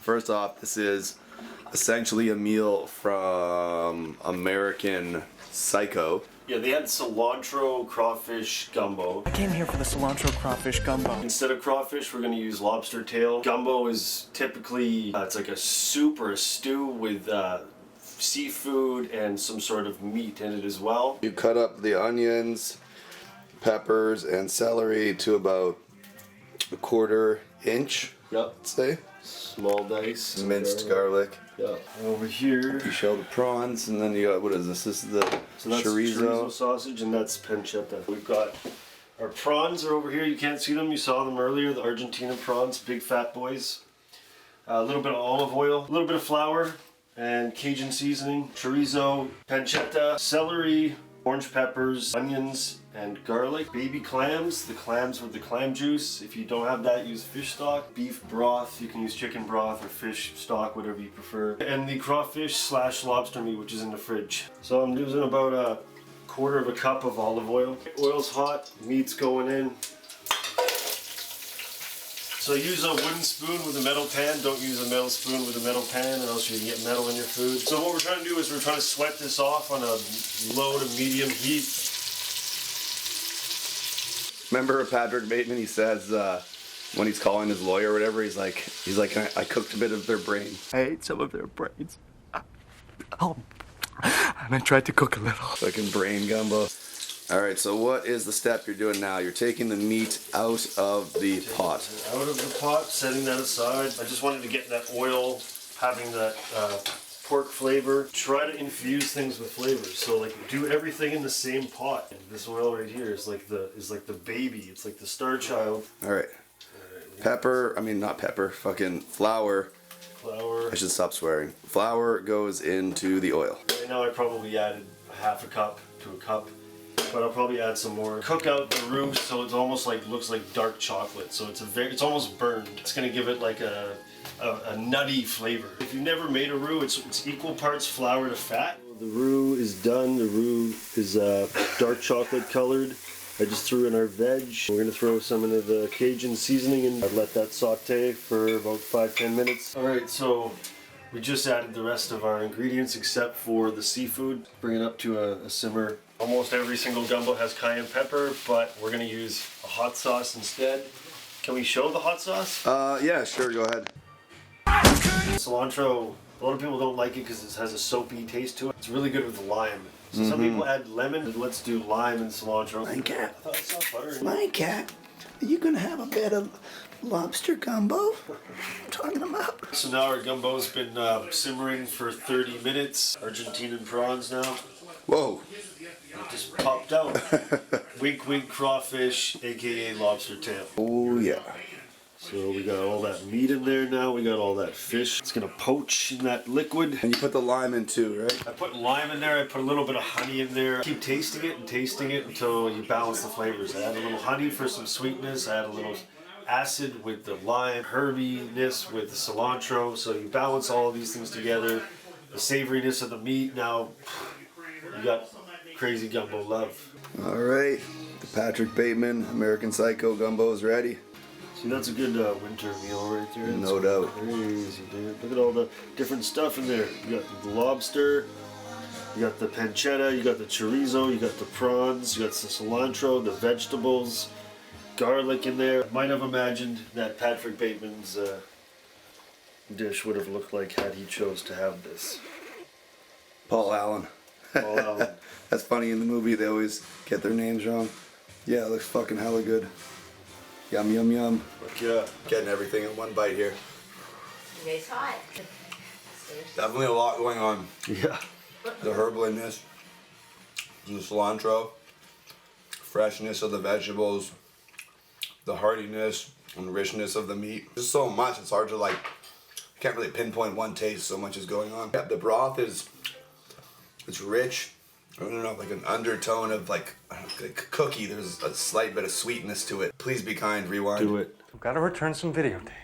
First off, this is essentially a meal from American Psycho. Yeah, they had Cilantro Crawfish Gumbo. I came here for the Cilantro Crawfish Gumbo. Instead of crawfish, we're gonna use lobster tail. Gumbo is typically, it's like a soup or a stew with seafood and some sort of meat in it as well. You cut up the onions, peppers, and celery to about a 1/4 inch, Yep. let's say. Small dice. Minced garlic. Yeah. Over here. You shell the prawns, and then you got, what is this? This is the So that's chorizo sausage, and that's pancetta. We've got our prawns are over here. You can't see them. You saw them earlier. The Argentine prawns, big fat boys. A little bit of olive oil, a little bit of flour, and Cajun seasoning. Chorizo, pancetta, celery, orange peppers, onions, and garlic. Baby clams, the clams with the clam juice. If you don't have that, use fish stock. Beef broth, you can use chicken broth or fish stock, whatever you prefer. And the crawfish / lobster meat, which is in the fridge. So I'm using about a 1/4 cup of olive oil. Oil's hot, meat's going in. So use a wooden spoon with a metal pan. Don't use a metal spoon with a metal pan, or else you can get metal in your food. So what we're trying to do is we're trying to sweat this off on a low to medium heat. Remember Patrick Bateman? He says when he's calling his lawyer or whatever, he's like, I cooked a bit of their brain. I ate some of their brains. Oh, and I tried to cook a little. Fucking brain gumbo. All right, so what is the step you're doing now? You're taking the meat out of the pot. Out of the pot, setting that aside. I just wanted to get that oil, having that pork flavor. Try to infuse things with flavors. So like do everything in the same pot. And this oil right here is like the baby. It's like the star child. All right. Pepper, I mean not pepper, fucking flour. Flour. I should stop swearing. Flour goes into the oil. Right now I probably added a 1/2 cup to a cup. But I'll probably add some more. Cook out the roux so it's almost like looks like dark chocolate. So it's almost burned. It's gonna give it like a nutty flavor. If you've never made a roux, it's equal parts flour to fat. The roux is done. The roux is dark chocolate colored. I just threw in our veg. We're gonna throw some into the Cajun seasoning and let that saute for about 5-10 minutes. All right, so we just added the rest of our ingredients except for the seafood. Bring it up to a simmer. Almost every single gumbo has cayenne pepper, but we're gonna use a hot sauce instead. Can we show the hot sauce? Yeah, sure, go ahead. Cilantro, a lot of people don't like it because it has a soapy taste to it. It's really good with lime. So some people add lemon. Let's do lime and cilantro. My cat. I thought I saw butter in it. My cat. Are you gonna have a bit of lobster gumbo? What I'm talking about. So now our gumbo's been simmering for 30 minutes. Argentine prawns now. Whoa. It just popped out. Wink wink crawfish, aka lobster tail. Oh yeah. So we got all that meat in there now. We got all that fish. It's gonna poach in that liquid. And you put the lime in too, right? I put lime in there. I put a little bit of honey in there. Keep tasting it and tasting it until you balance the flavors. I add a little honey for some sweetness. I add a little acid with the lime, herbiness with the cilantro. So you balance all of these things together. The savoriness of the meat. Now you got crazy gumbo love. All right. The Patrick Bateman American Psycho gumbo is ready. See, that's a good winter meal right there. No doubt. Crazy, dude. Look at all the different stuff in there. You got the lobster, you got the pancetta, you got the chorizo, you got the prawns, you got the cilantro, the vegetables, garlic in there. Might have imagined that Patrick Bateman's dish would have looked like had he chose to have this. Paul Allen. Paul Allen. That's funny, in the movie they always get their names wrong. Yeah, it looks fucking hella good. Yum, yum, yum. Look, yeah. Getting everything in one bite here. It's hot. Definitely a lot going on. Yeah. The herbaliness, the cilantro, freshness of the vegetables, the heartiness and richness of the meat. Just so much, it's hard to like, I can't really pinpoint one taste, so much is going on. Yeah, the broth is, it's rich. I don't know, like an undertone of like a cookie. There's a slight bit of sweetness to it. Please be kind, rewind. Do it. I've got to return some videotape.